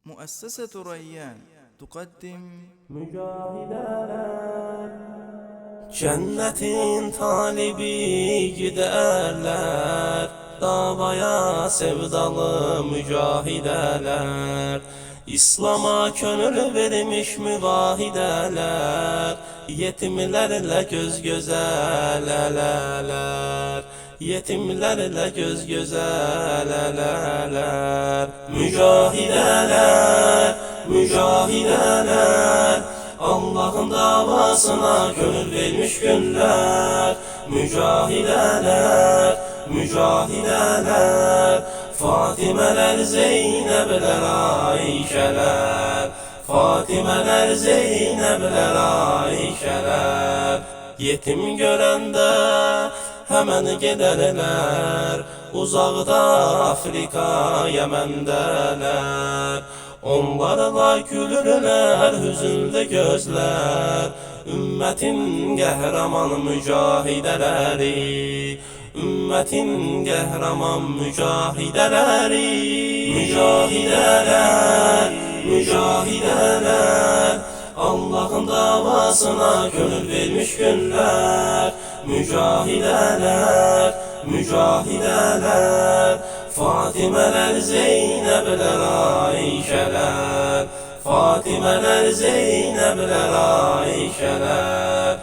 مؤسسة ريان تقدم Mücahideler cennetin talibi giderler, davaya sevdalı mücahideler, İslam'a gönül vermiş müvahideler, yetimlerle göz göze eleler, yetimlerle göz göze eleler. Mücahideler, mücahideler, Allah'ın davasına gönül vermiş günler. Mücahideler, mücahideler, Fatimeler, Zeynepler, Ayşeler, Fatimeler, Zeynepler, Ayşeler. Yetim görende hemen giderler, uzakta Afrika Yemen'deler. Onlarla gülürler hüzünlü gözler, ümmetin qəhrəman mücahideleri, ümmetin qəhrəman mücahideleri. Mücahideler, mücahideler, Allah'ın davasına gönül vermiş günler. Mücahideler, mücahideler, Fatimeler, Zeynepler, Ayşeler, Fatimeler, Zeynepler, Ayşeler.